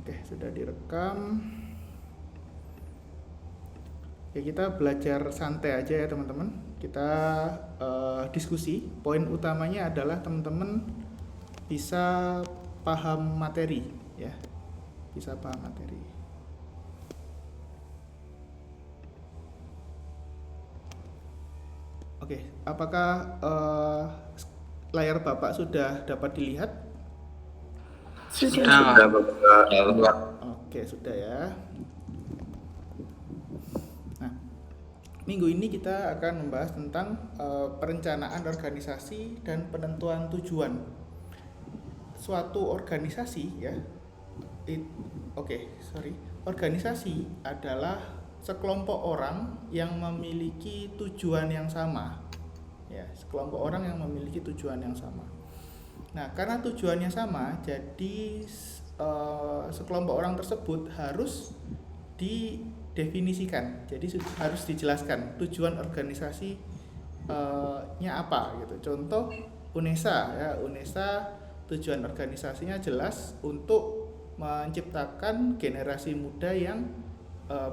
Oke, sudah direkam. Ya, kita belajar santai aja ya teman-teman. Kita diskusi. Poin utamanya adalah teman-teman bisa paham materi, ya. Bisa paham materi. Oke, apakah layar Bapak sudah dapat dilihat? Sudah. Oke, sudah ya. Nah, minggu ini kita akan membahas tentang perencanaan organisasi dan penentuan tujuan. Suatu organisasi ya. Organisasi adalah sekelompok orang yang memiliki tujuan yang sama. Ya, sekelompok orang yang memiliki tujuan yang sama. Nah, karena tujuannya sama, jadi sekelompok orang tersebut harus didefinisikan. Jadi harus dijelaskan tujuan organisasinya apa gitu. Contoh UNESA ya, UNESA tujuan organisasinya jelas untuk menciptakan generasi muda yang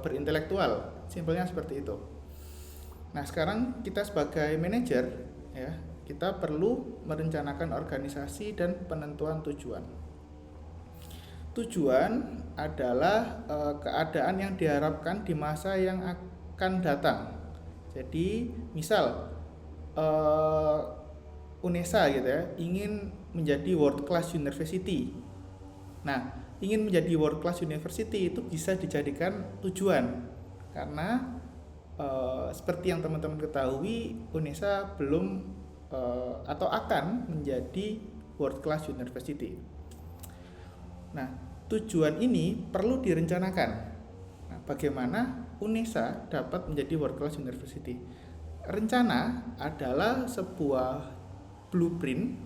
berintelektual. Simpelnya seperti itu. Nah, sekarang kita sebagai manajer ya, kita perlu merencanakan organisasi dan penentuan tujuan. Tujuan adalah keadaan yang diharapkan di masa yang akan datang. Jadi, misal UNESA gitu ya, ingin menjadi world class university. Nah, ingin menjadi world class university itu bisa dijadikan tujuan karena seperti yang teman-teman ketahui, UNESA belum atau akan menjadi world class university. Nah, tujuan ini perlu direncanakan. Nah, bagaimana UNESA dapat menjadi world class university? Rencana adalah sebuah blueprint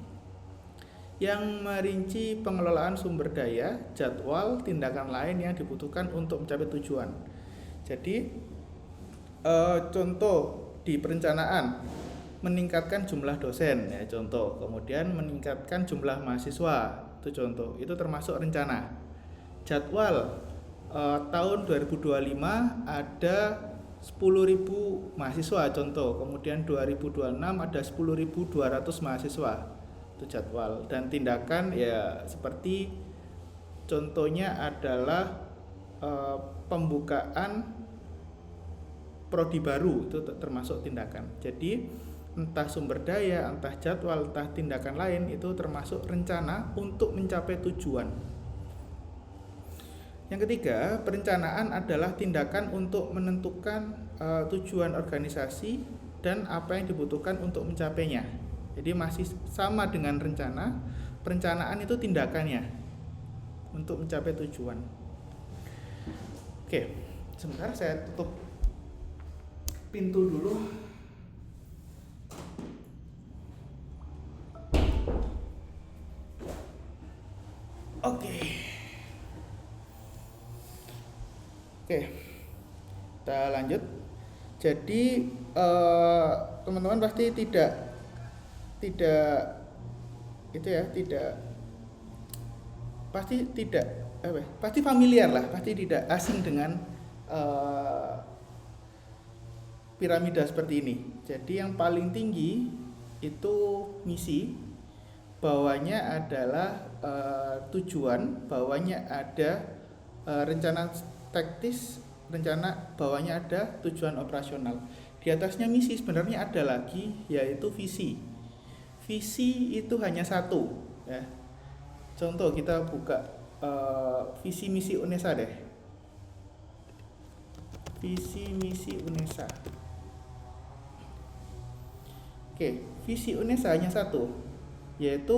yang merinci pengelolaan sumber daya, jadwal, tindakan lain yang dibutuhkan untuk mencapai tujuan. Jadi, contoh di perencanaan meningkatkan jumlah dosen ya contoh, kemudian meningkatkan jumlah mahasiswa itu contoh, itu termasuk rencana. Jadwal tahun 2025 ada 10.000 mahasiswa contoh, kemudian 2026 ada 10.200 mahasiswa, itu jadwal. Dan tindakan ya seperti contohnya adalah pembukaan prodi baru, itu termasuk tindakan. Jadi entah sumber daya, entah jadwal, entah tindakan lain, itu termasuk rencana untuk mencapai tujuan. Yang ketiga, perencanaan adalah tindakan untuk menentukan tujuan organisasi dan apa yang dibutuhkan untuk mencapainya. Jadi masih sama dengan rencana, perencanaan itu tindakannya untuk mencapai tujuan. Oke, sebentar saya tutup pintu dulu. Oke, kita lanjut. Jadi teman-teman pasti tidak itu ya, pasti familiar lah, pasti tidak asing dengan piramida seperti ini. Jadi yang paling tinggi itu misi, bawahnya adalah tujuan, bawahnya ada rencana taktis, rencana bawahnya ada tujuan operasional. Di atasnya misi sebenarnya ada lagi, yaitu visi. Visi itu hanya satu ya. Contoh kita buka visi misi UNESA deh. Visi misi UNESA. Oke, visi UNESA hanya satu, yaitu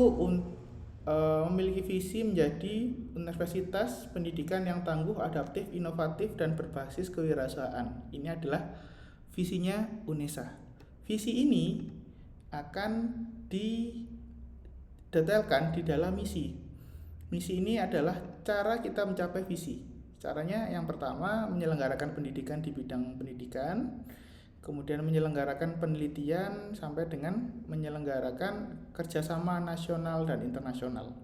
memiliki visi menjadi universitas pendidikan yang tangguh, adaptif, inovatif, dan berbasis kewirausahaan. Ini adalah visinya UNESA. Visi ini akan didetailkan di dalam misi. Misi ini adalah cara kita mencapai visi. Caranya yang pertama menyelenggarakan pendidikan di bidang pendidikan, kemudian menyelenggarakan penelitian sampai dengan menyelenggarakan kerjasama nasional dan internasional.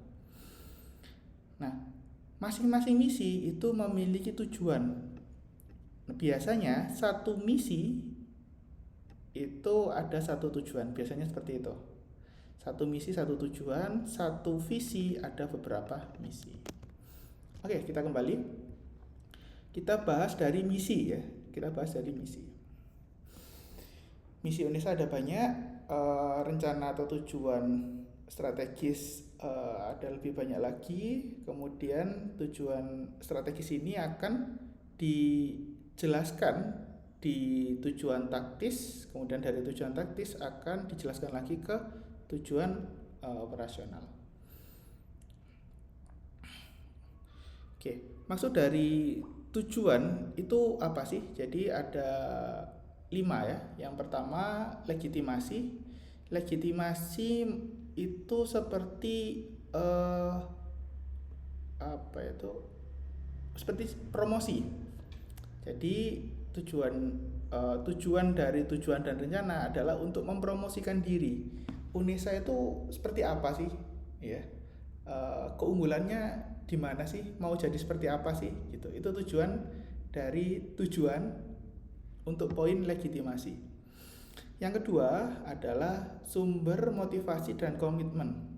Nah, Masing-masing misi itu memiliki tujuan. Biasanya satu misi itu ada satu tujuan, biasanya seperti itu. Satu misi, satu tujuan, satu visi, ada beberapa misi. Oke, kita kembali. Kita bahas dari misi ya. Kita bahas dari misi. Misi Unesa ada banyak, rencana atau tujuan strategis ada lebih banyak lagi. Kemudian tujuan strategis ini akan dijelaskan di tujuan taktis, kemudian dari tujuan taktis akan dijelaskan lagi ke tujuan operasional. Oke, maksud dari tujuan itu apa sih? Jadi ada 5 ya. Yang pertama legitimasi. Legitimasi itu seperti apa itu? Seperti promosi. Jadi tujuan dari tujuan dan rencana adalah untuk mempromosikan diri. Unesa itu seperti apa sih? Ya, keunggulannya di mana sih? Mau jadi seperti apa sih? Gitu. Itu tujuan dari tujuan untuk poin legitimasi. Yang kedua adalah sumber motivasi dan komitmen.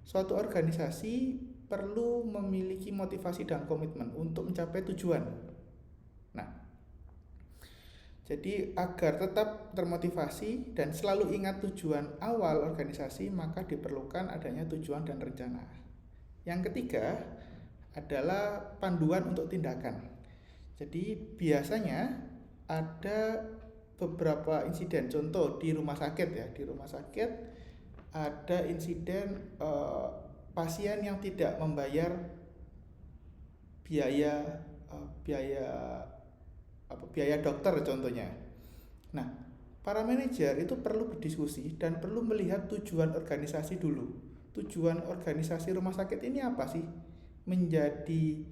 Suatu organisasi perlu memiliki motivasi dan komitmen untuk mencapai tujuan. Nah, jadi agar tetap termotivasi dan selalu ingat tujuan awal organisasi, maka diperlukan adanya tujuan dan rencana. Yang ketiga adalah panduan untuk tindakan. Jadi biasanya ada beberapa insiden, contoh di rumah sakit ya, di rumah sakit ada insiden pasien yang tidak membayar biaya dokter contohnya. Nah, para manajer itu perlu berdiskusi dan perlu melihat tujuan organisasi dulu. Tujuan organisasi rumah sakit ini apa sih? Menjadi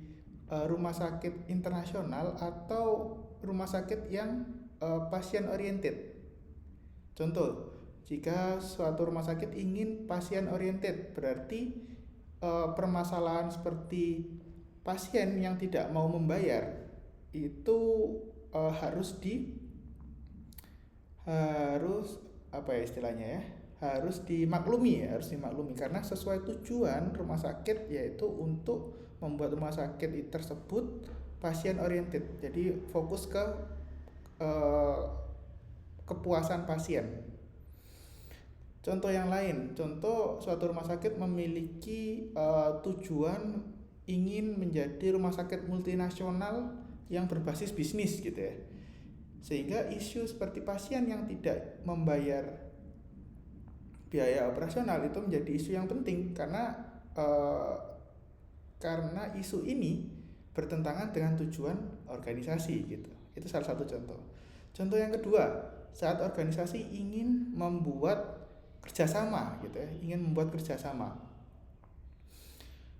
rumah sakit internasional atau rumah sakit yang pasien oriented. Contoh, jika suatu rumah sakit ingin pasien oriented, berarti permasalahan seperti pasien yang tidak mau membayar itu harus apa ya istilahnya ya, harus dimaklumi karena sesuai tujuan rumah sakit, yaitu untuk membuat rumah sakit tersebut pasien oriented. Jadi fokus ke kepuasan pasien. Contoh yang lain, contoh suatu rumah sakit memiliki tujuan ingin menjadi rumah sakit multinasional yang berbasis bisnis gitu ya. Sehingga isu seperti pasien yang tidak membayar biaya operasional itu menjadi isu yang penting karena isu ini bertentangan dengan tujuan organisasi gitu. Itu salah satu contoh. Contoh yang kedua, saat organisasi ingin membuat kerjasama gitu ya,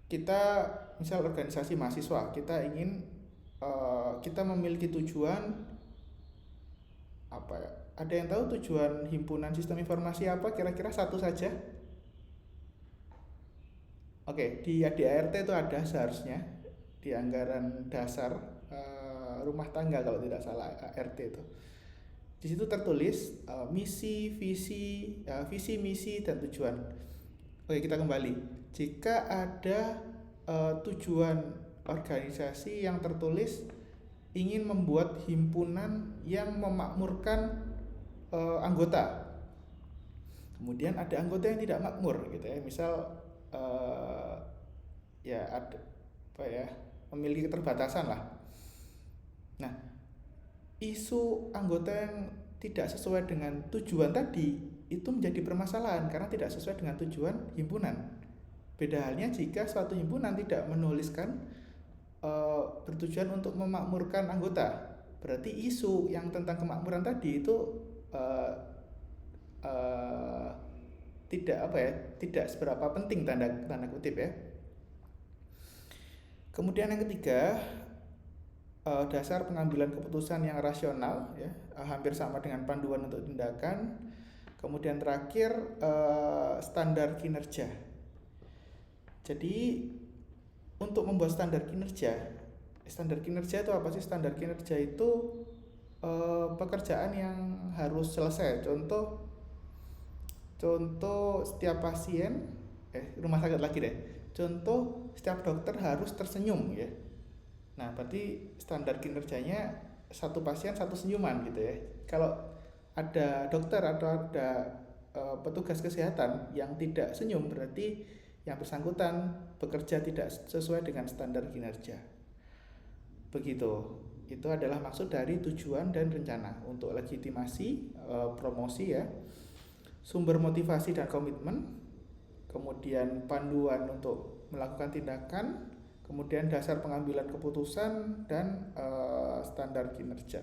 kita misal organisasi mahasiswa, kita memiliki tujuan apa ya? Ada yang tahu tujuan himpunan sistem informasi apa? Kira-kira satu saja. Oke, di ADART itu ada seharusnya di anggaran dasar rumah tangga kalau tidak salah, ART itu. Di situ tertulis misi, misi dan tujuan. Oke, kita kembali. Jika ada tujuan organisasi yang tertulis ingin membuat himpunan yang memakmurkan anggota, kemudian ada anggota yang tidak makmur gitu ya, misal ya ada apa ya, memiliki keterbatasan lah. Nah, isu anggota yang tidak sesuai dengan tujuan tadi itu menjadi permasalahan karena tidak sesuai dengan tujuan himpunan. Beda halnya jika suatu himpunan tidak menuliskan bertujuan untuk memakmurkan anggota, berarti isu yang tentang kemakmuran tadi itu tidak seberapa penting, tanda kutip ya. Kemudian yang ketiga, dasar pengambilan keputusan yang rasional ya, hampir sama dengan panduan untuk tindakan. Kemudian terakhir, standar kinerja. Jadi untuk membuat standar kinerja itu apa sih? Standar kinerja itu pekerjaan yang harus selesai. Contoh setiap pasien, rumah sakit lagi deh. Contoh setiap dokter harus tersenyum ya. Nah, berarti standar kinerjanya satu pasien satu senyuman gitu ya. Kalau ada dokter atau ada petugas kesehatan yang tidak senyum, berarti yang bersangkutan bekerja tidak sesuai dengan standar kinerja. Begitu. Itu adalah maksud dari tujuan dan rencana untuk legitimasi, promosi ya, sumber motivasi dan komitmen, kemudian panduan untuk melakukan tindakan, kemudian dasar pengambilan keputusan dan standar kinerja.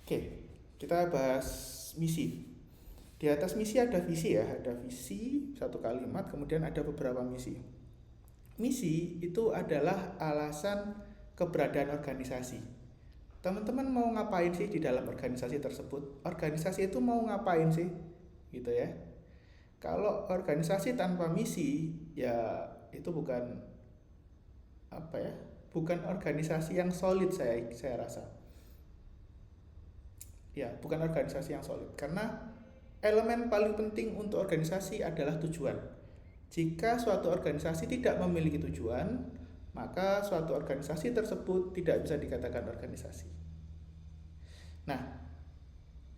Oke, kita bahas misi. Di atas misi ada visi ya, ada visi satu kalimat, kemudian ada beberapa misi. Misi itu adalah alasan keberadaan organisasi. Teman-teman mau ngapain sih di dalam organisasi tersebut? Organisasi itu mau ngapain sih? Gitu ya. Kalau organisasi tanpa misi, ya itu bukan bukan organisasi yang solid, saya rasa. Ya, bukan organisasi yang solid. Karena elemen paling penting untuk organisasi adalah tujuan. Jika suatu organisasi tidak memiliki tujuan, maka suatu organisasi tersebut tidak bisa dikatakan organisasi. Nah,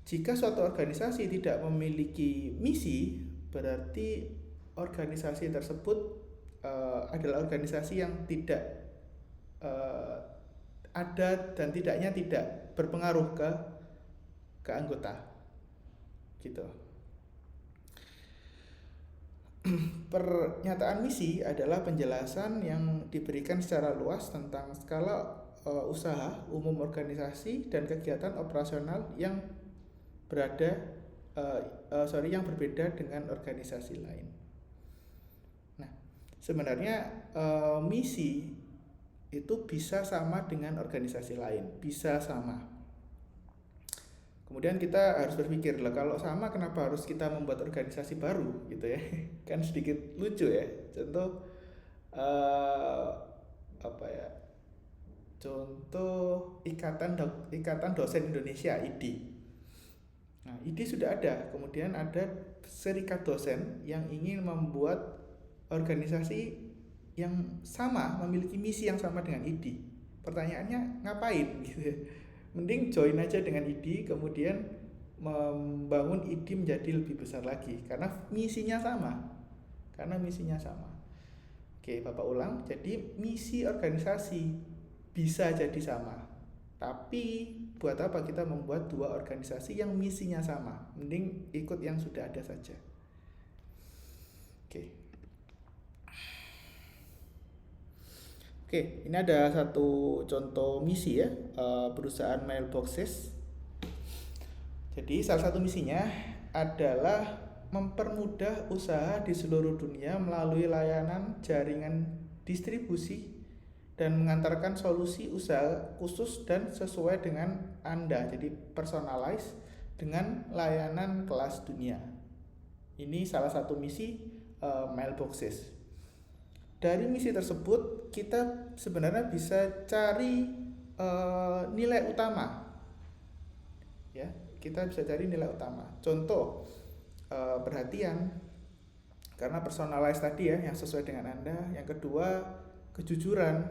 jika suatu organisasi tidak memiliki misi, berarti organisasi tersebut adalah organisasi yang tidak ada dan tidaknya tidak berpengaruh ke anggota, gitu. Pernyataan misi adalah penjelasan yang diberikan secara luas tentang skala usaha umum organisasi dan kegiatan operasional yang yang berbeda dengan organisasi lain. Nah, sebenarnya misi itu bisa sama dengan organisasi lain, bisa sama. Kemudian kita harus berpikir lah, kalau sama kenapa harus kita membuat organisasi baru gitu ya? Kan sedikit lucu ya. Contoh Contoh Ikatan Dosen Indonesia (IDI). Nah, IDI sudah ada, kemudian ada serikat dosen yang ingin membuat organisasi yang sama, memiliki misi yang sama dengan IDI. Pertanyaannya ngapain gitu ya? Mending join aja dengan IDI, kemudian membangun IDI menjadi lebih besar lagi karena misinya sama. Oke, Bapak ulang. Jadi misi organisasi bisa jadi sama, tapi buat apa kita membuat dua organisasi yang misinya sama? Mending ikut yang sudah ada saja. Oke, ini ada satu contoh misi ya, perusahaan mailboxes. Jadi salah satu misinya adalah mempermudah usaha di seluruh dunia melalui layanan jaringan distribusi dan mengantarkan solusi usaha khusus dan sesuai dengan Anda. Jadi personalized dengan layanan kelas dunia. Ini salah satu misi mailboxes. Dari misi tersebut kita sebenarnya bisa cari nilai utama. Ya, kita bisa cari nilai utama. Contoh, perhatian, karena personalized tadi ya, yang sesuai dengan Anda. Yang kedua, kejujuran,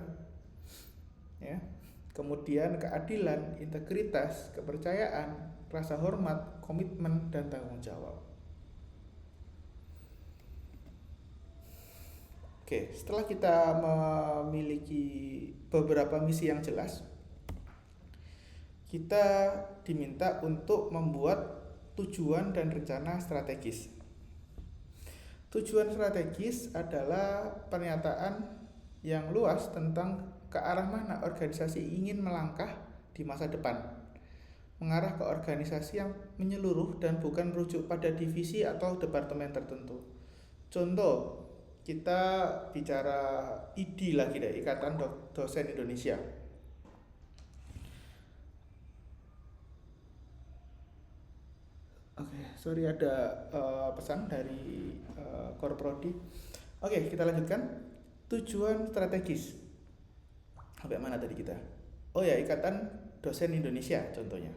ya. Kemudian keadilan, integritas, kepercayaan, rasa hormat, komitmen, dan tanggung jawab. Oke, setelah kita memiliki beberapa misi yang jelas, kita diminta untuk membuat tujuan dan rencana strategis. Tujuan strategis adalah pernyataan yang luas tentang ke arah mana organisasi ingin melangkah di masa depan, mengarah ke organisasi yang menyeluruh dan bukan merujuk pada divisi atau departemen tertentu. Contoh, kita bicara IDI lagi deh, Ikatan Dosen Indonesia. Oke, sorry ada pesan dari Korprodi. Oke, kita lanjutkan. Tujuan strategis. Sampai mana tadi kita? Oh ya, Ikatan Dosen Indonesia contohnya.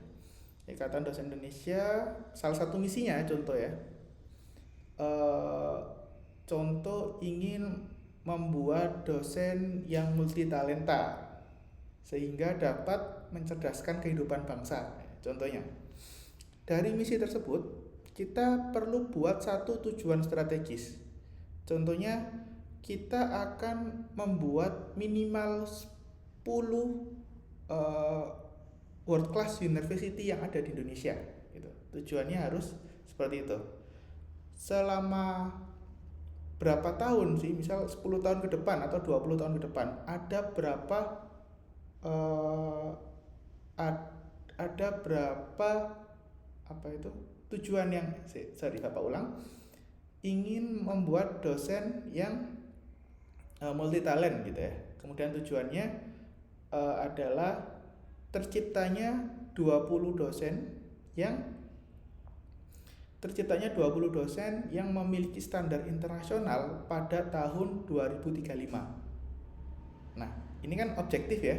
Ikatan Dosen Indonesia salah satu misinya contoh ya. Contoh ingin membuat dosen yang multitalenta sehingga dapat mencerdaskan kehidupan bangsa. Contohnya, dari misi tersebut kita perlu buat satu tujuan strategis. Contohnya, kita akan membuat minimal 10 world class university yang ada di Indonesia gitu. Tujuannya harus seperti itu. Selama berapa tahun sih, misal 10 tahun ke depan atau 20 tahun ke depan, ada berapa ada berapa apa itu tujuan yang Bapak ulang, ingin membuat dosen yang multi talent gitu ya. Kemudian tujuannya adalah terciptanya 20 dosen yang memiliki standar internasional pada tahun 2035. Nah, ini kan objektif ya.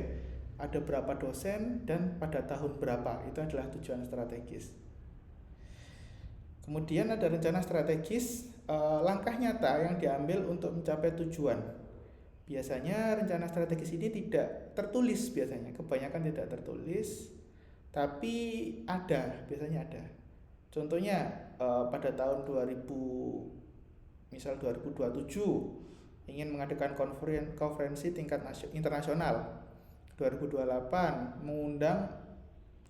Ada berapa dosen dan pada tahun berapa, itu adalah tujuan strategis. Kemudian ada rencana strategis, langkah nyata yang diambil untuk mencapai tujuan. Biasanya rencana strategis ini tidak tertulis, kebanyakan tidak tertulis, tapi biasanya ada. Contohnya pada tahun 2027 ingin mengadakan konferensi tingkat internasional. 2028 mengundang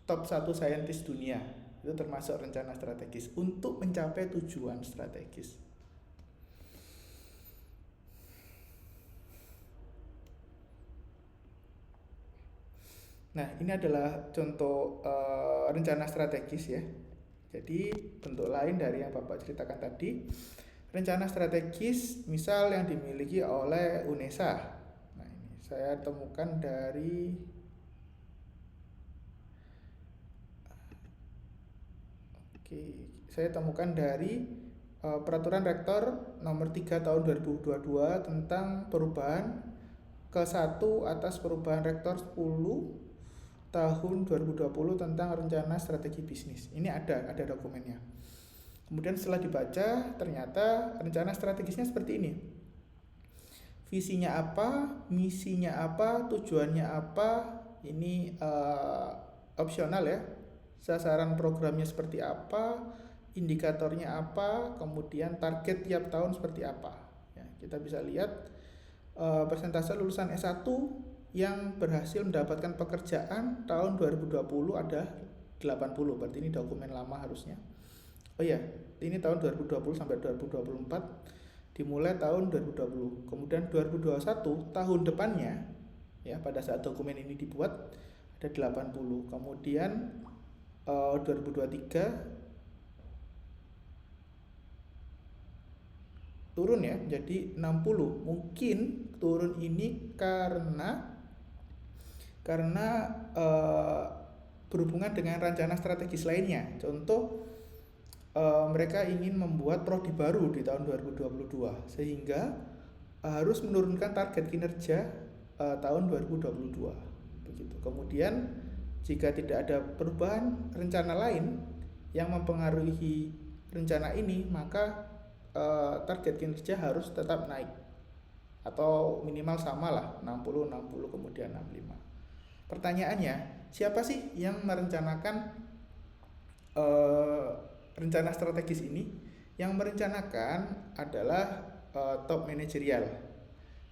top 1 saintis dunia. Itu termasuk rencana strategis untuk mencapai tujuan strategis. Nah, ini adalah contoh rencana strategis ya. Jadi bentuk lain dari yang Bapak ceritakan tadi. Rencana strategis misal yang dimiliki oleh UNESA. Nah, ini saya temukan dari Peraturan Rektor nomor 3 tahun 2022 tentang perubahan ke-1 atas perubahan Rektor 10 tahun 2020 tentang rencana strategi bisnis. Ini ada dokumennya. Kemudian setelah dibaca, ternyata rencana strategisnya seperti ini. Visinya apa, misinya apa, tujuannya apa, ini opsional ya. Sasaran programnya seperti apa, indikatornya apa, kemudian target tiap tahun seperti apa. Ya, kita bisa lihat persentase lulusan S1 yang berhasil mendapatkan pekerjaan tahun 2020 ada 80, berarti ini dokumen lama harusnya. Oh iya, ini tahun 2020 sampai 2024, dimulai tahun 2020. Kemudian 2021 tahun depannya ya, pada saat dokumen ini dibuat ada 80. Kemudian 2023 turun ya jadi 60. Mungkin turun ini karena berhubungan dengan rencana strategis lainnya. Contoh, mereka ingin membuat prodi baru di tahun 2022 sehingga harus menurunkan target kinerja tahun 2022 begitu. Kemudian jika tidak ada perubahan rencana lain yang mempengaruhi rencana ini, maka target kinerja harus tetap naik atau minimal sama lah, 60 kemudian 65. Pertanyaannya, siapa sih yang merencanakan rencana strategis ini? Yang merencanakan adalah top manajerial.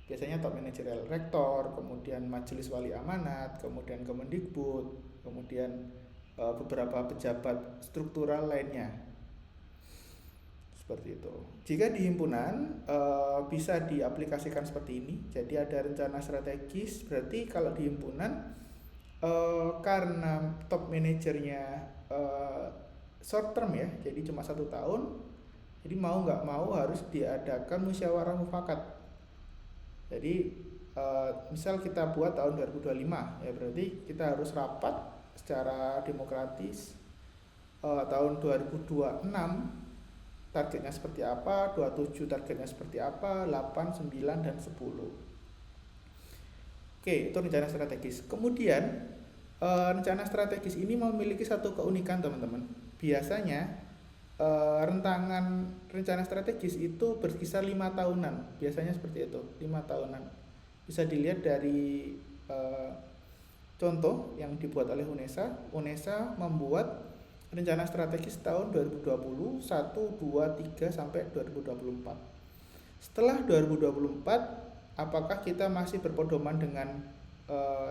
Biasanya top manajerial rektor, kemudian majelis wali amanat, kemudian Kemendikbud, kemudian beberapa pejabat struktural lainnya. Seperti itu. Jika di himpunan bisa diaplikasikan seperti ini. Jadi ada rencana strategis, berarti kalau di himpunan karena top manajernya short term ya, jadi cuma 1 tahun, jadi mau nggak mau harus diadakan musyawarah mufakat. Jadi misal kita buat tahun 2025 ya, berarti kita harus rapat secara demokratis tahun 2026 targetnya seperti apa, 27 targetnya seperti apa, 8, 9, dan 10. Oke, itu rencana strategis. Kemudian rencana strategis ini memiliki satu keunikan teman-teman. Biasanya rentangan rencana strategis itu berkisar 5 tahunan, biasanya seperti itu, 5 tahunan. Bisa dilihat dari contoh yang dibuat oleh UNESA. UNESA membuat rencana strategis tahun 2020, 1, 2, 3 sampai 2024. Setelah 2024, apakah kita masih berpedoman dengan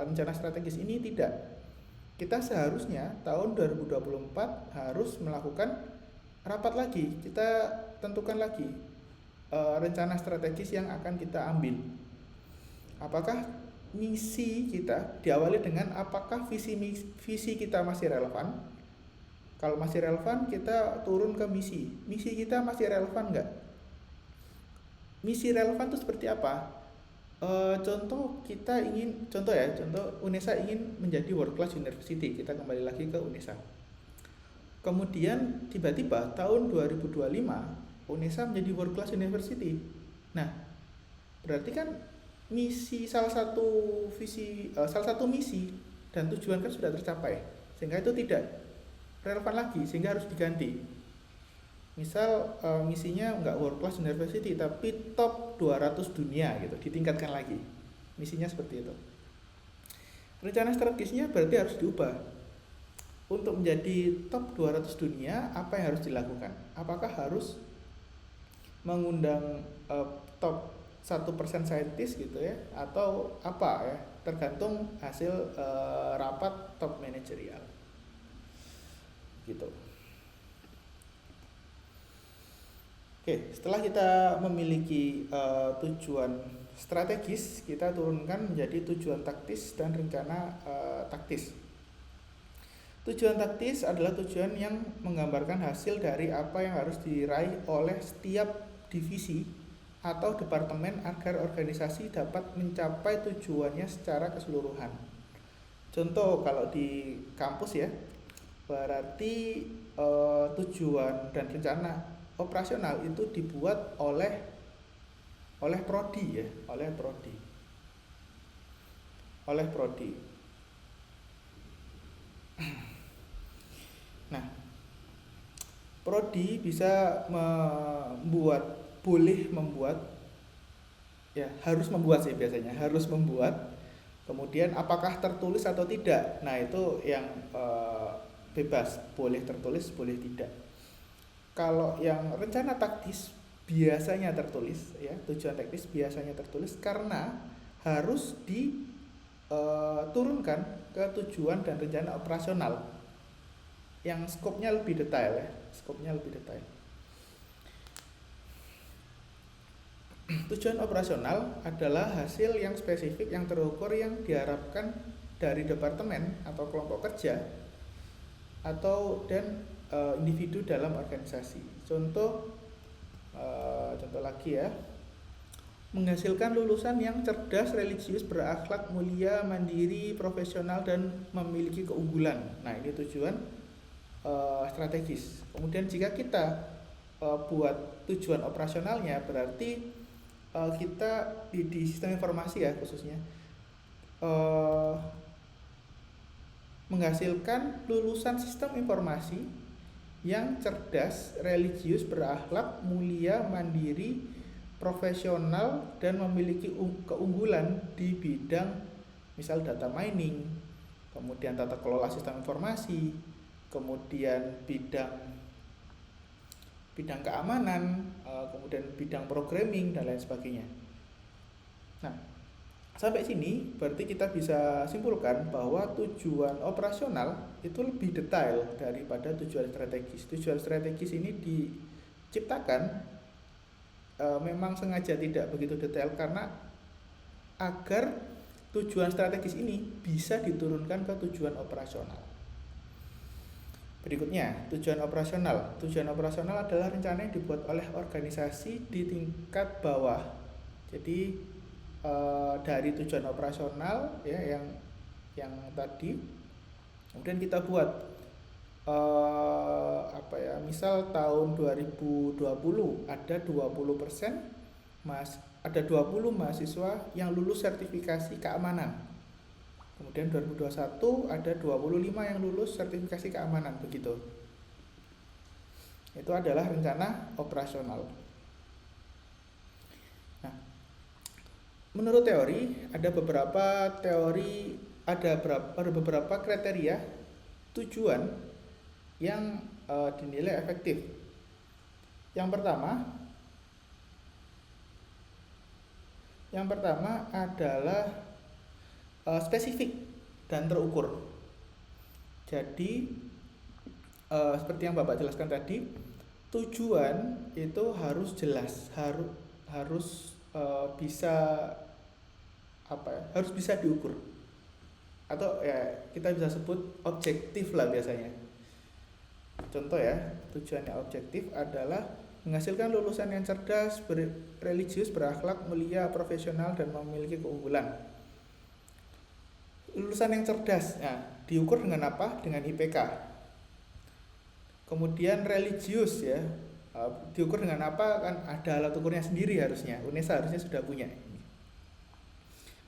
rencana strategis ini? Tidak. Kita seharusnya tahun 2024 harus melakukan rapat lagi. Kita tentukan lagi rencana strategis yang akan kita ambil. Apakah misi kita diawali dengan apakah visi kita masih relevan? Kalau masih relevan, kita turun ke misi. Misi kita masih relevan nggak? Misi relevan itu seperti apa? Contoh UNESA ingin menjadi world class university. Kita kembali lagi ke UNESA. Kemudian tiba-tiba tahun 2025 UNESA menjadi world class university. Nah, berarti kan salah satu misi dan tujuan kan sudah tercapai, sehingga itu tidak relevan lagi, sehingga harus diganti. Misal misinya nggak world class university tapi top 200 dunia gitu, ditingkatkan lagi. Misinya seperti itu. Rencana strategisnya berarti harus diubah. Untuk menjadi top 200 dunia, apa yang harus dilakukan? Apakah harus mengundang top 1% saintis gitu ya, atau apa ya, tergantung hasil rapat top manajerial gitu. Oke, setelah kita memiliki tujuan strategis, kita turunkan menjadi tujuan taktis dan rencana taktis. Tujuan taktis adalah tujuan yang menggambarkan hasil dari apa yang harus diraih oleh setiap divisi atau departemen agar organisasi dapat mencapai tujuannya secara keseluruhan. Contoh kalau di kampus ya, berarti tujuan dan rencana operasional itu dibuat oleh prodi ya, oleh prodi. Nah, prodi bisa harus membuat sih biasanya, harus membuat. Kemudian apakah tertulis atau tidak? Nah, itu yang bebas, boleh tertulis, boleh tidak. Kalau yang rencana taktis biasanya tertulis ya, tujuan taktis biasanya tertulis karena harus diturunkan ke tujuan dan rencana operasional yang skopnya lebih detail ya, Tujuan operasional adalah hasil yang spesifik yang terukur yang diharapkan dari departemen atau kelompok kerja dan individu dalam organisasi. Contoh lagi ya, menghasilkan lulusan yang cerdas, religius, berakhlak mulia, mandiri, profesional, dan memiliki keunggulan. Nah, ini tujuan strategis. Kemudian jika kita buat tujuan operasionalnya, berarti kita di sistem informasi ya khususnya menghasilkan lulusan sistem informasi yang cerdas, religius, berakhlak mulia, mandiri, profesional, dan memiliki keunggulan di bidang misal data mining, kemudian tata kelola sistem informasi, kemudian bidang keamanan, kemudian bidang programming dan lain sebagainya. Nah, sampai sini berarti kita bisa simpulkan bahwa tujuan operasional itu lebih detail daripada tujuan strategis. Tujuan strategis ini diciptakan memang sengaja tidak begitu detail karena agar tujuan strategis ini bisa diturunkan ke tujuan operasional. Berikutnya, tujuan operasional. Tujuan operasional adalah rencana yang dibuat oleh organisasi di tingkat bawah. Jadi dari tujuan operasional ya yang tadi, kemudian kita buat apa ya, misal tahun 2020 ada 20% ada 20 mahasiswa yang lulus sertifikasi keamanan. Kemudian 2021 ada 25 yang lulus sertifikasi keamanan, begitu. Itu adalah rencana operasional. Nah, menurut teori ada beberapa kriteria tujuan yang dinilai efektif. Yang pertama adalah spesifik dan terukur. Jadi seperti yang Bapak jelaskan tadi, tujuan itu harus jelas, harus bisa diukur, atau ya kita bisa sebut objektif lah biasanya. Contoh ya, tujuannya objektif adalah menghasilkan lulusan yang cerdas, religius, berakhlak, mulia, profesional, dan memiliki keunggulan. Lulusan yang cerdas, diukur dengan apa? Dengan IPK. Kemudian religius ya, diukur dengan apa? Kan ada alat ukurnya sendiri harusnya. UNESA harusnya sudah punya.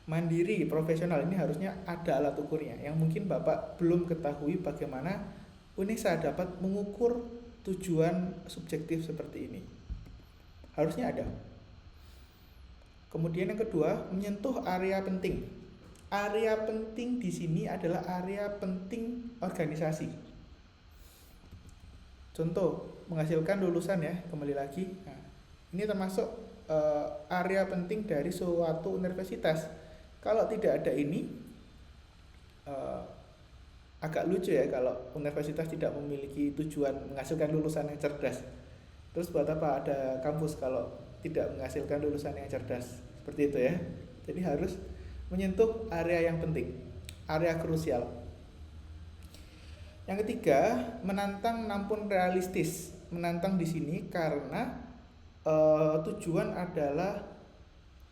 Mandiri, profesional, ini harusnya ada alat ukurnya. Yang mungkin Bapak belum ketahui bagaimana UNESA dapat mengukur tujuan subjektif seperti ini. Harusnya ada. Kemudian yang kedua, menyentuh area penting. Area penting di sini adalah area penting organisasi. Contoh, menghasilkan lulusan ya, kembali lagi. Nah, ini termasuk area penting dari suatu universitas. Kalau tidak ada ini, agak lucu ya kalau universitas tidak memiliki tujuan menghasilkan lulusan yang cerdas. Terus buat apa ada kampus kalau tidak menghasilkan lulusan yang cerdas? Seperti itu ya. Jadi harus menyentuh area yang penting, area krusial. Yang ketiga, menantang namun realistis. Menantang di sini karena tujuan adalah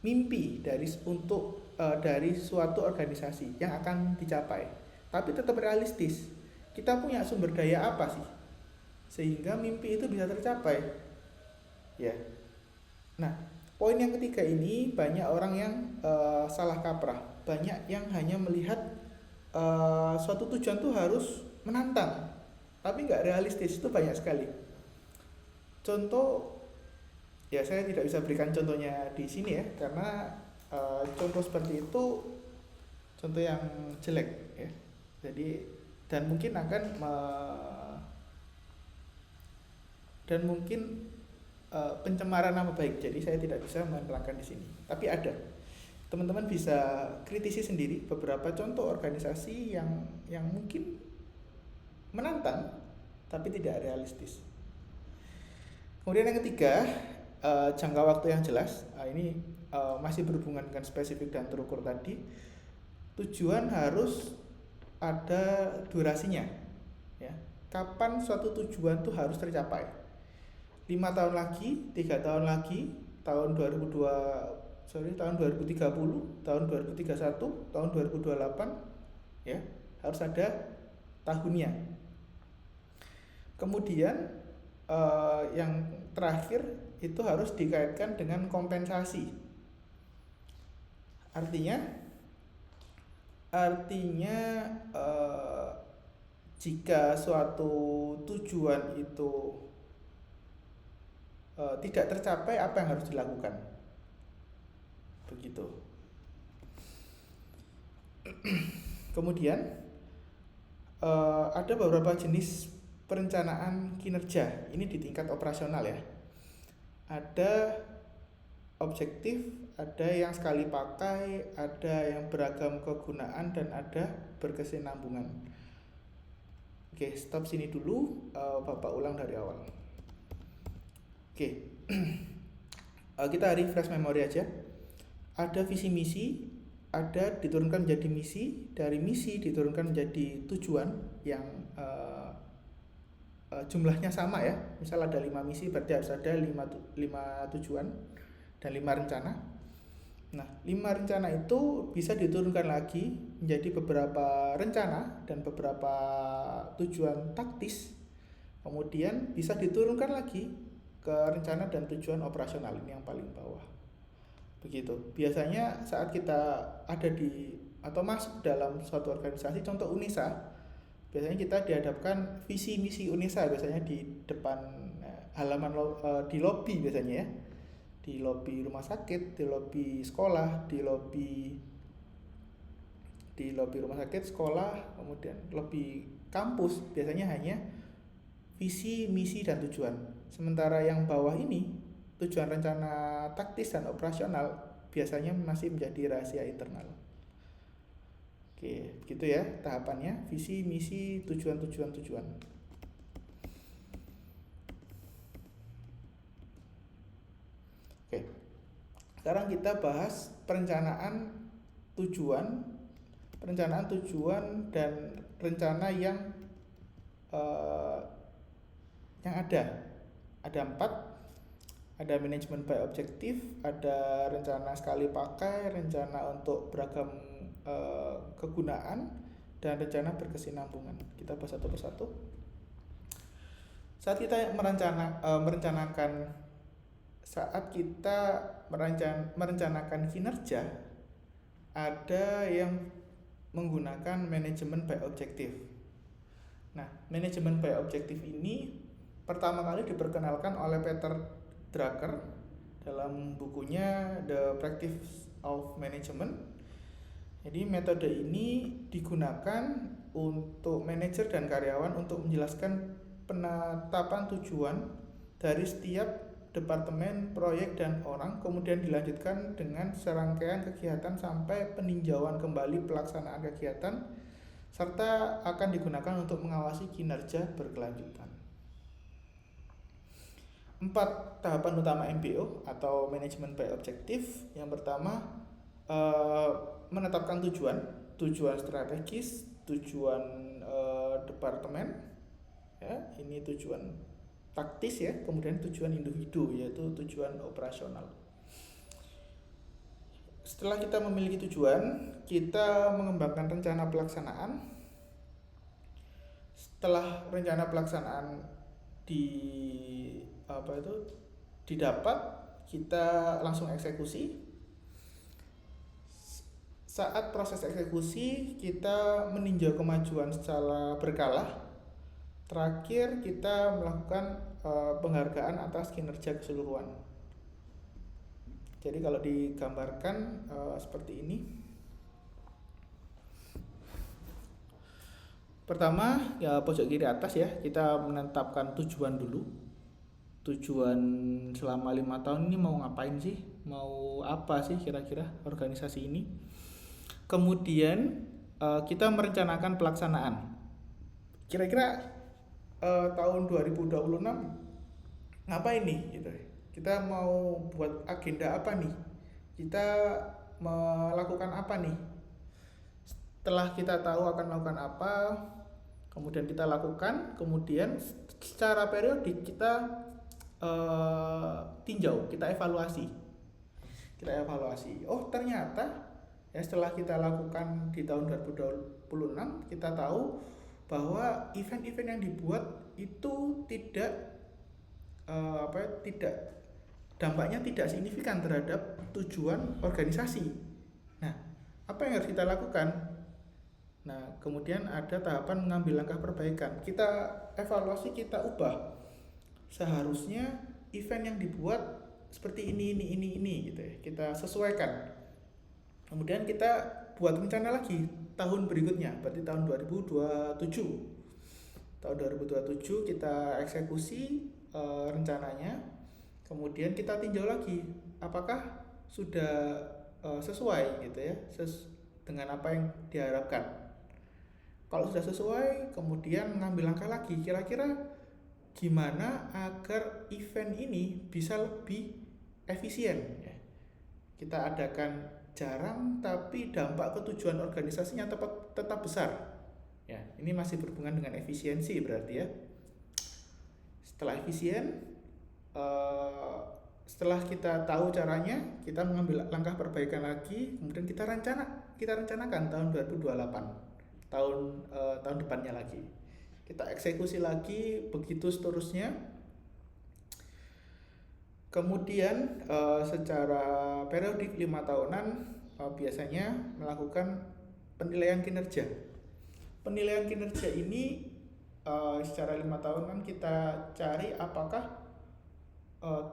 mimpi dari suatu organisasi yang akan dicapai, tapi tetap realistis. Kita punya sumber daya apa sih sehingga mimpi itu bisa tercapai? Ya. Nah, poin yang ketiga ini banyak orang yang salah kaprah. Banyak yang hanya melihat suatu tujuan tuh harus menantang, tapi nggak realistis. Itu banyak sekali. Contoh, ya saya tidak bisa berikan contohnya di sini ya, karena contoh seperti itu contoh yang jelek ya. Jadi dan mungkin pencemaran nama baik. Jadi saya tidak bisa menerangkan di sini. Tapi ada. Teman-teman bisa kritisi sendiri beberapa contoh organisasi yang mungkin menantang tapi tidak realistis. Kemudian yang ketiga, jangka waktu yang jelas. Ini masih berhubungan dengan spesifik dan terukur tadi. Tujuan harus ada durasinya ya. Kapan suatu tujuan tuh harus tercapai? 5 tahun lagi, 3 tahun lagi, tahun 2030, tahun 2031, tahun 2028 ya, harus ada tahunnya. Kemudian yang terakhir itu harus dikaitkan dengan kompensasi. Artinya jika suatu tujuan itu tidak tercapai, apa yang harus dilakukan? Begitu. Kemudian ada beberapa jenis perencanaan kinerja. Ini di tingkat operasional ya. Ada objektif, ada yang sekali pakai, ada yang beragam kegunaan, dan ada berkesinambungan. Oke, stop sini dulu. Bapak ulang dari awal. Oke. Kita refresh memori aja. Ada visi misi, ada diturunkan menjadi misi, dari misi diturunkan menjadi tujuan yang jumlahnya sama ya. Misal ada 5 misi, berarti harus ada 5 tujuan dan 5 rencana. Nah, 5 rencana itu bisa diturunkan lagi menjadi beberapa rencana dan beberapa tujuan taktis. Kemudian bisa diturunkan lagi ke rencana dan tujuan operasional, ini yang paling bawah. Begitu. Biasanya saat kita ada di atau masuk dalam suatu organisasi, contoh UNESA, biasanya kita dihadapkan visi misi UNESA biasanya di depan halaman di lobi biasanya ya. Di lobi rumah sakit, di lobi sekolah, di lobi rumah sakit, sekolah, kemudian lobi kampus, biasanya hanya visi, misi, dan tujuan. Sementara yang bawah ini, tujuan rencana taktis dan operasional, biasanya masih menjadi rahasia internal. Oke, gitu ya tahapannya, visi, misi, tujuan. Oke, sekarang kita bahas perencanaan tujuan dan rencana yang ada 4. Ada manajemen by objektif, ada rencana sekali pakai, rencana untuk beragam kegunaan, dan rencana berkesinambungan. Kita bahas satu persatu. Saat kita merencanakan kinerja, ada yang menggunakan manajemen by objektif. Nah, manajemen by objektif ini pertama kali diperkenalkan oleh Peter Drucker dalam bukunya The Practice of Management. Jadi metode ini digunakan untuk manajer dan karyawan untuk menjelaskan penetapan tujuan dari setiap departemen, proyek, dan orang, kemudian dilanjutkan dengan serangkaian kegiatan sampai peninjauan kembali pelaksanaan kegiatan, serta akan digunakan untuk mengawasi kinerja berkelanjutan. 4 tahapan utama MBO atau Management by Objective. Yang pertama, menetapkan tujuan strategis, tujuan departemen, ya, ini tujuan taktis ya, kemudian tujuan individu yaitu tujuan operasional. Setelah kita memiliki tujuan, kita mengembangkan rencana pelaksanaan. Setelah rencana pelaksanaan didapat, kita langsung eksekusi. Saat proses eksekusi, kita meninjau kemajuan secara berkala. Terakhir, kita melakukan penghargaan atas kinerja keseluruhan. Jadi kalau digambarkan seperti ini. Pertama, ya pojok kiri atas ya, kita menetapkan tujuan dulu. Tujuan selama 5 tahun ini mau ngapain sih? Mau apa sih kira-kira organisasi ini? Kemudian kita merencanakan pelaksanaan. Kira-kira tahun 2026 ngapain nih gitu. Kita mau buat agenda apa nih? Kita melakukan apa nih? Setelah kita tahu akan melakukan apa, kemudian kita lakukan, kemudian secara periodik kita tinjau, kita evaluasi. Oh, ternyata ya setelah kita lakukan di tahun 2026, kita tahu bahwa event-event yang dibuat itu dampaknya tidak signifikan terhadap tujuan organisasi. Nah, apa yang harus kita lakukan? Nah, kemudian ada tahapan mengambil langkah perbaikan. Kita evaluasi, kita ubah. Seharusnya event yang dibuat seperti ini gitu ya. Kita sesuaikan. Kemudian kita buat rencana lagi tahun berikutnya, berarti tahun 2027. Tahun 2027 kita eksekusi rencananya. Kemudian kita tinjau lagi apakah sudah sesuai gitu ya, dengan apa yang diharapkan. Kalau sudah sesuai, kemudian mengambil langkah lagi, kira-kira gimana agar event ini bisa lebih efisien ya. Kita adakan jarang tapi dampak ke tujuan organisasinya tetap besar ya. Ini masih berhubungan dengan efisiensi berarti ya. Setelah efisien, setelah kita tahu caranya, kita mengambil langkah perbaikan lagi, kemudian kita rencanakan tahun 2028, tahun depannya lagi. Kita eksekusi lagi, begitu seterusnya. Kemudian secara periodik 5 tahunan biasanya melakukan penilaian kinerja. Penilaian kinerja ini secara 5 tahunan kita cari apakah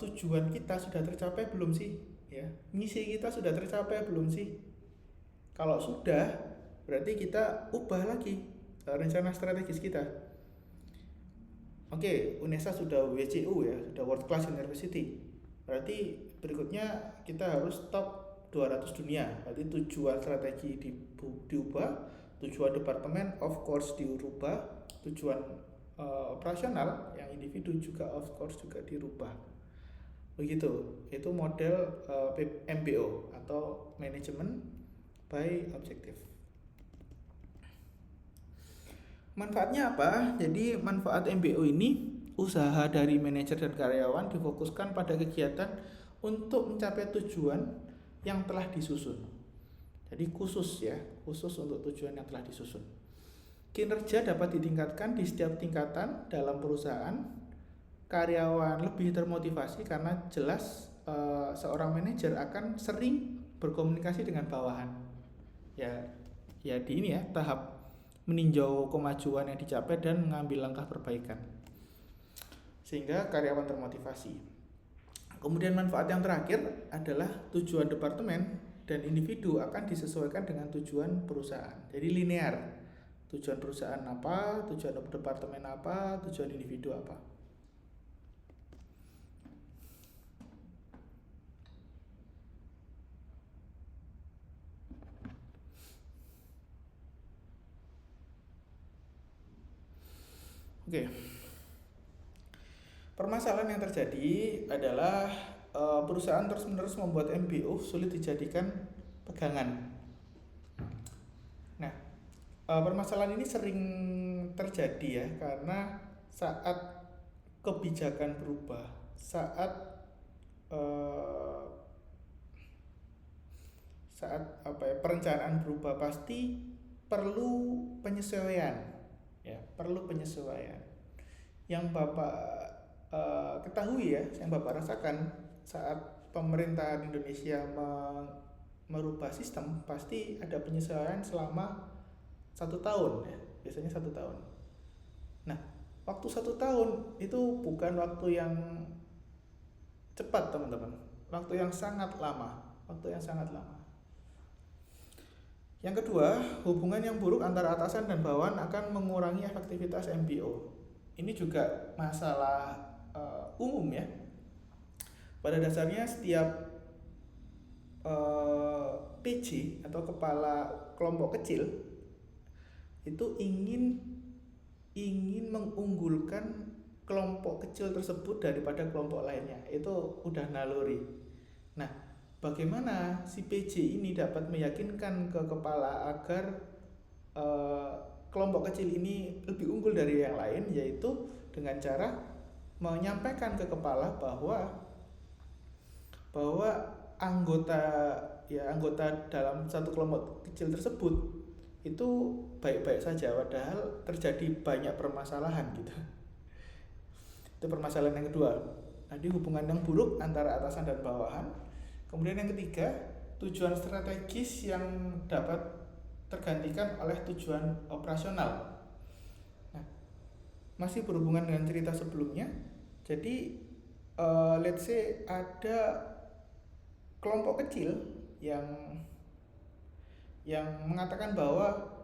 tujuan kita sudah tercapai belum sih, ya, misi kita sudah tercapai belum sih. Kalau sudah, berarti kita ubah lagi rencana strategis kita. Oke, UNESA sudah WCU ya, sudah World Class University. Berarti berikutnya kita harus top 200 dunia. Berarti tujuan strategi diubah, tujuan departemen of course dirubah, tujuan operasional yang individu juga of course juga dirubah. Begitu, itu model MBO atau Management by Objective. Manfaatnya apa? Jadi manfaat MBO ini, usaha dari manajer dan karyawan difokuskan pada kegiatan untuk mencapai tujuan yang telah disusun. Jadi khusus untuk tujuan yang telah disusun. Kinerja dapat ditingkatkan di setiap tingkatan dalam perusahaan. Karyawan lebih termotivasi karena jelas seorang manajer akan sering berkomunikasi dengan bawahan. Ya di ini ya, tahap meninjau kemajuan yang dicapai dan mengambil langkah perbaikan, sehingga karyawan termotivasi. Kemudian manfaat yang terakhir adalah tujuan departemen dan individu akan disesuaikan dengan tujuan perusahaan. Jadi linear, tujuan perusahaan apa, tujuan departemen apa, tujuan individu apa. Oke. Permasalahan yang terjadi adalah perusahaan terus-menerus membuat MBO sulit dijadikan pegangan. Nah, permasalahan ini sering terjadi ya, karena saat kebijakan berubah, saat perencanaan berubah, pasti perlu penyesuaian. Ya, perlu penyesuaian. Yang Bapak ketahui ya, yang Bapak rasakan saat pemerintahan Indonesia merubah sistem, pasti ada penyesuaian selama 1 tahun ya, biasanya 1 tahun. Nah, waktu 1 tahun itu bukan waktu yang cepat teman-teman, waktu yang sangat lama. Yang kedua, hubungan yang buruk antara atasan dan bawahan akan mengurangi efektivitas MBO. Ini juga masalah umum ya. Pada dasarnya setiap PJ atau kepala kelompok kecil itu ingin mengunggulkan kelompok kecil tersebut daripada kelompok lainnya. Itu udah naluri. Nah, bagaimana si PJ ini dapat meyakinkan ke kepala agar kelompok kecil ini lebih unggul dari yang lain, yaitu dengan cara menyampaikan ke kepala bahwa anggota dalam satu kelompok kecil tersebut itu baik-baik saja, padahal terjadi banyak permasalahan gitu. Itu permasalahan yang kedua. Jadi hubungan yang buruk antara atasan dan bawahan. Kemudian yang ketiga, tujuan strategis yang dapat tergantikan oleh tujuan operasional. Nah, masih berhubungan dengan cerita sebelumnya. Jadi let's say ada kelompok kecil yang mengatakan bahwa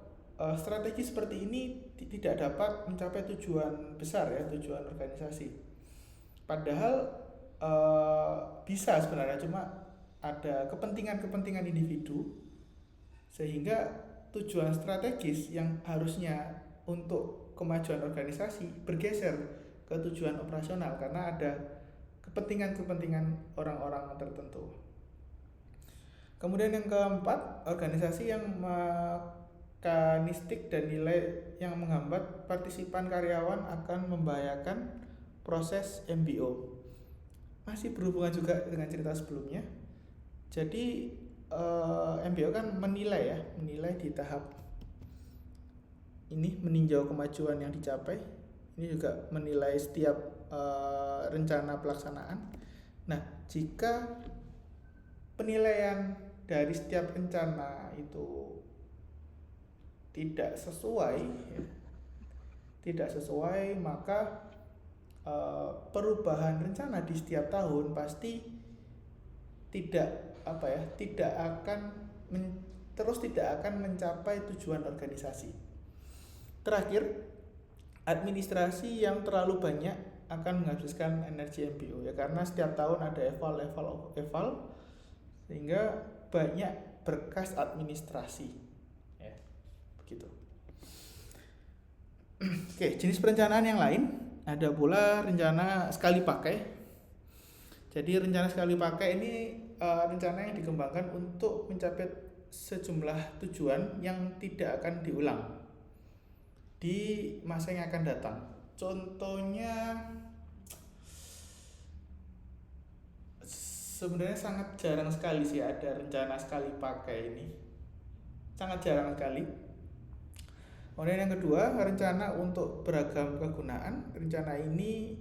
strategi seperti ini tidak dapat mencapai tujuan besar ya, tujuan organisasi. Padahal bisa sebenarnya, cuma ada kepentingan individu, sehingga tujuan strategis yang harusnya untuk kemajuan organisasi bergeser ke tujuan operasional karena ada kepentingan orang-orang tertentu. Kemudian yang keempat, organisasi yang mekanistik dan nilai yang menghambat partisipan karyawan akan membahayakan proses MBO. masih berhubungan juga dengan cerita sebelumnya. Jadi MBO kan menilai di tahap ini, meninjau kemajuan yang dicapai. Ini juga menilai setiap rencana pelaksanaan. Nah, jika penilaian dari setiap rencana itu tidak sesuai, ya, tidak sesuai, maka perubahan rencana di setiap tahun pasti tidak akan tidak akan mencapai tujuan organisasi. Terakhir, administrasi yang terlalu banyak akan menghabiskan energi MBO, ya, karena setiap tahun ada eval sehingga banyak berkas administrasi, ya, begitu. Oke, jenis perencanaan yang lain ada pula rencana sekali pakai. Jadi rencana sekali pakai ini rencana yang dikembangkan untuk mencapai sejumlah tujuan yang tidak akan diulang di masa yang akan datang. Contohnya sebenarnya sangat jarang sekali sih ada rencana sekali pakai ini, sangat jarang sekali. Kemudian yang kedua, rencana untuk beragam kegunaan. Rencana ini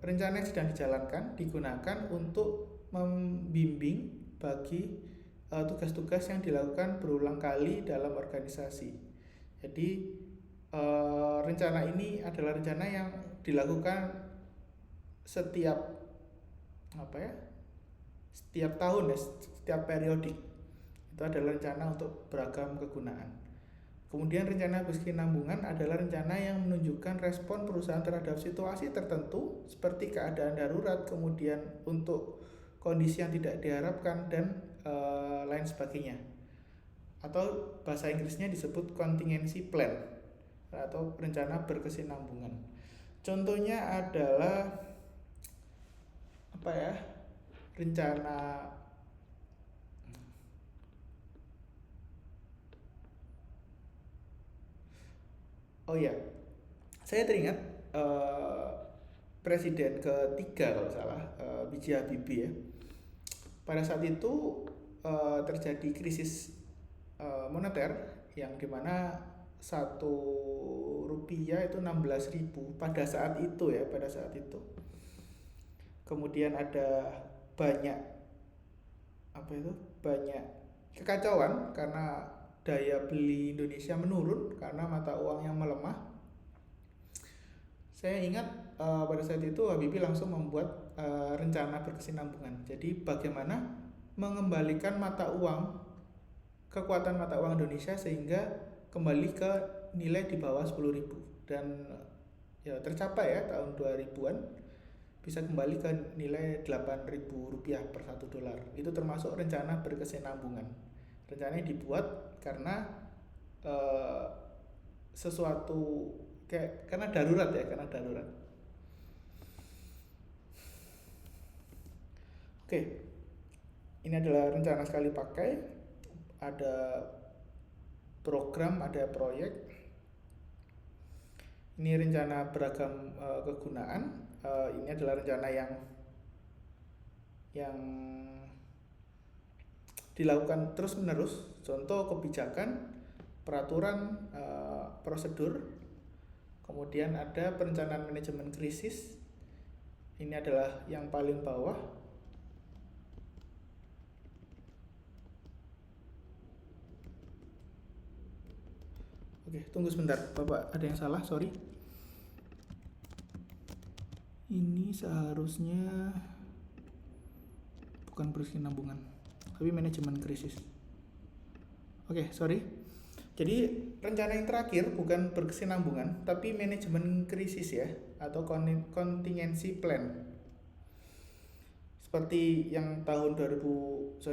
rencana yang sedang dijalankan digunakan untuk membimbing bagi tugas-tugas yang dilakukan berulang kali dalam organisasi. Jadi rencana ini adalah rencana yang dilakukan setiap tahun, ya, setiap periodik. Itu adalah rencana untuk beragam kegunaan. Kemudian rencana berkesinambungan adalah rencana yang menunjukkan respon perusahaan terhadap situasi tertentu seperti keadaan darurat, kemudian untuk kondisi yang tidak diharapkan, dan lain sebagainya. Atau bahasa Inggrisnya disebut contingency plan atau rencana berkesinambungan. Contohnya adalah rencana saya teringat presiden ketiga kalau salah, B.J. Habibie, ya. Pada saat itu terjadi krisis moneter yang dimana 1 rupiah itu 16.000 pada saat itu, ya, pada saat itu. Kemudian ada banyak kekacauan karena daya beli Indonesia menurun karena mata uang yang melemah. Saya ingat pada saat itu Habibie langsung membuat rencana berkesinambungan. Jadi bagaimana mengembalikan kekuatan mata uang Indonesia sehingga kembali ke nilai di bawah 10.000, dan ya tercapai, ya, tahun 2000-an bisa kembali ke nilai 8.000 rupiah per $1. Itu termasuk rencana berkesinambungan. Rencananya dibuat karena karena darurat, ya, karena darurat. Oke, ini adalah rencana sekali pakai. Ada program, ada proyek. Ini rencana beragam kegunaan. Ini adalah rencana yang dilakukan terus-menerus. Contoh kebijakan, peraturan, prosedur. Kemudian ada perencanaan manajemen krisis. Ini adalah yang paling bawah. Oke, tunggu sebentar, Bapak, ada yang salah, sorry. Ini seharusnya bukan berkesinambungan, tapi manajemen krisis. Oke, sorry. Jadi rencana yang terakhir bukan berkesinambungan, tapi manajemen krisis, ya, atau contingency plan. Seperti yang tahun 1999,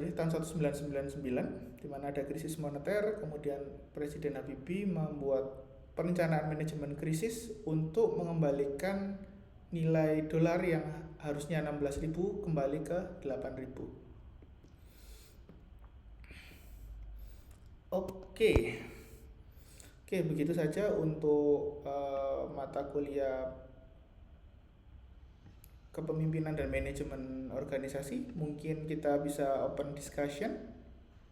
di mana ada krisis moneter, kemudian Presiden Habibie membuat perencanaan manajemen krisis untuk mengembalikan nilai dolar yang harusnya 16.000 kembali ke 8.000. Oke, begitu saja untuk mata kuliah kepemimpinan dan manajemen organisasi. Mungkin kita bisa open discussion.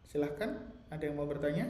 Silahkan, ada yang mau bertanya?